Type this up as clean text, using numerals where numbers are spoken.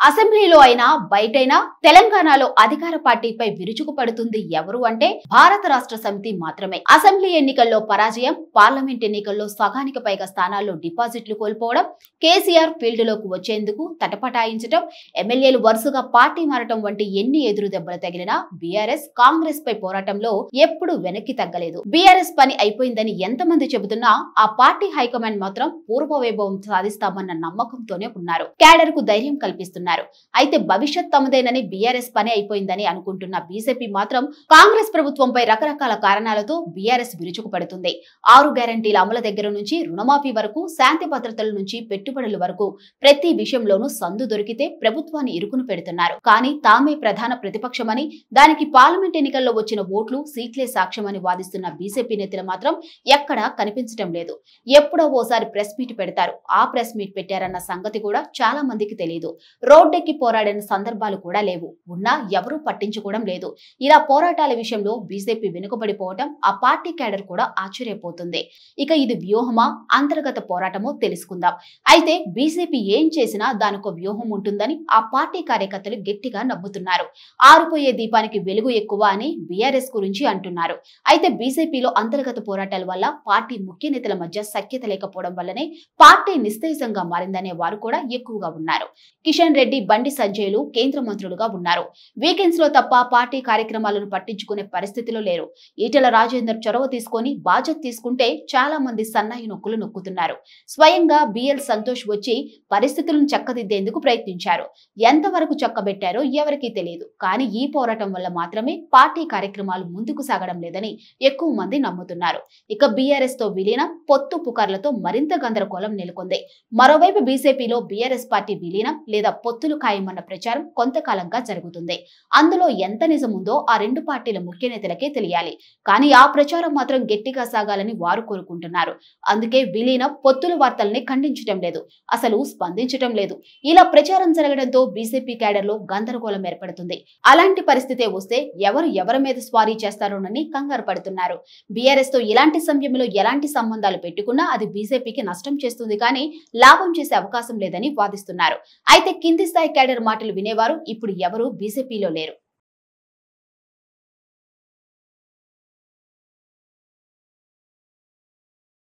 అసెంబ్లీలో అయినా బయటైనా తెలంగాణలో అధికార పార్టీపై విరుచుకుపడుతుంది ఎవరు అంటే భారత రాష్ట్ర సమితి మాత్రమే. అసెంబ్లీ ఎన్నికల్లో పరాజయం, పార్లమెంట్ ఎన్నికల్లో సగానికి పైగా స్థానాల్లో డిపాజిట్లు కోల్పోవడం, కేసీఆర్ ఫీల్డ్ లోకి వచ్చేందుకు తటపటాయించడం, ఎమ్మెల్యేలు వరుసగా పార్టీ మారటం వంటి ఎన్ని ఎదురు దెబ్బలు తగిలినా బీఆర్ఎస్ కాంగ్రెస్ పై పోరాటంలో ఎప్పుడు వెనక్కి తగ్గలేదు. బీఆర్ఎస్ పని అయిపోయిందని ఎంతమంది చెబుతున్నా ఆ పార్టీ హైకమాండ్ మాత్రం పూర్వ వైభవం సాధిస్తామన్న నమ్మకంతోనే ఉన్నారు. క్యాడర్ కు ధైర్యం కల్పిస్తున్నారు. అయితే భవిష్యత్ తమదేనని బీఆర్ఎస్ పని అయిపోయిందని అనుకుంటున్న బీజేపీ మాత్రం కాంగ్రెస్ ప్రభుత్వంపై రకరకాల కారణాలతో బీఆర్ఎస్ విరుచుకుపడుతుంది. 6 గ్యారంటీల అమలు దగ్గర నుంచి రుణమాఫీ వరకు, శాంతి భద్రతల నుంచి పెట్టుబడుల వరకు ప్రతి విషయంలోనూ సందు దొరికితే ప్రభుత్వాన్ని ఇరుకును పెడుతున్నారు. కానీ తామే ప్రధాన ప్రతిపక్షమని, దానికి పార్లమెంట్ ఎన్నికల్లో వచ్చిన ఓట్లు, సీట్లే సాక్ష్యమని వాదిస్తున్న బీజేపీ నేతలు మాత్రం ఎక్కడా కనిపించడం లేదు. ఎప్పుడో ఓసారి ప్రెస్ మీట్ పెడతారు. ఆ ప్రెస్ మీట్ పెట్టారన్న సంగతి కూడా చాలా మందికి తెలియదు. రోడ్డెక్కి పోరాడిన సందర్భాలు కూడా లేవు. ఉన్నా ఎవరూ పట్టించుకోవడం లేదు. ఇలా పోరాటాల విషయంలో బీజేపీ వెనుకబడిపోవటం ఆ పార్టీ క్యాడర్ కూడా ఆశ్చర్యపోతుంది. ఇక ఇది వ్యూహమా, అంతర్గత పోరాటమో తెలుసుకుందాం. అయితే బీజేపీ ఏం చేసినా దానికో వ్యూహం ఉంటుందని ఆ పార్టీ కార్యకర్తలు గట్టిగా నమ్ముతున్నారు. ఆరిపోయే దీపానికి వెలుగు ఎక్కువ అని బీఆర్ఎస్ గురించి అంటున్నారు. అయితే బీజేపీలో అంతర్గత పోరాటాల వల్ల పార్టీ ముఖ్య నేతల మధ్య సఖ్యత లేకపోవడం వల్లనే పార్టీ నిస్తేజంగా మారిందనే వారు కూడా ఎక్కువగా ఉన్నారు. కిషన్ రెడ్డి, బండి సంజయ్లు కేంద్ర మంత్రులుగా ఉన్నారు. వీకెండ్స్ లో తప్ప పార్టీ కార్యక్రమాలను పట్టించుకునే పరిస్థితిలో లేరు. ఈటెల రాజేందర్ చొరవ తీసుకొని బాధ్యత తీసుకుంటే చాలా మంది సన్నాయి నొక్కులు నొక్కుతున్నారు. స్వయంగా బిఎల్ సంతోష్ వచ్చి పరిస్థితులను చక్కదిద్దేందుకు ప్రయత్నించారు. ఎంతవరకు చక్కబెట్టారో ఎవరికీ తెలియదు. కానీ ఈ పోరాటం వల్ల మాత్రమే పార్టీ కార్యక్రమాలు ముందుకు సాగడం లేదని ఎక్కువ మంది నమ్ముతున్నారు. ఇక బీఆర్ఎస్ తో విలీనం, పొత్తు పుకార్లతో మరింత గందరగోళం నెలకొంది. మరోవైపు బీజేపీలో బీఆర్ఎస్ పార్టీ విలీనం లేదా పొత్తులు ఖాయమన్న ప్రచారం కొంతకాలంగా జరుగుతుంది. అందులో ఎంత నిజముందో ఆ రెండు పార్టీల ముఖ్య నేతలకే తెలియాలి. కానీ ఆ ప్రచారం మాత్రం గట్టిగా సాగాలని వారు కోరుకుంటున్నారు. అందుకే విలీనం, పొత్తుల వార్తల్ని ఖండించడం లేదు, అసలు స్పందించడం లేదు. ఇలా ప్రచారం జరగడంతో బీజేపీ క్యాడర్ లో గందరగోళం ఏర్పడుతుంది. అలాంటి పరిస్థితే వస్తే ఎవరి మీద స్వారీ చేస్తారోనని కంగారు పడుతున్నారు. బీఆర్ఎస్ తో ఇలాంటి సమయంలో ఎలాంటి సంబంధాలు పెట్టుకున్నా అది బీజేపీకి నష్టం చేస్తుంది, కానీ లాభం చేసే అవకాశం లేదని వాదిస్తున్నారు. అయితే కింది స్థాయి క్యాడర్ మాటలు వినేవారు ఇప్పుడు ఎవరు బీజేపీలో లేరు.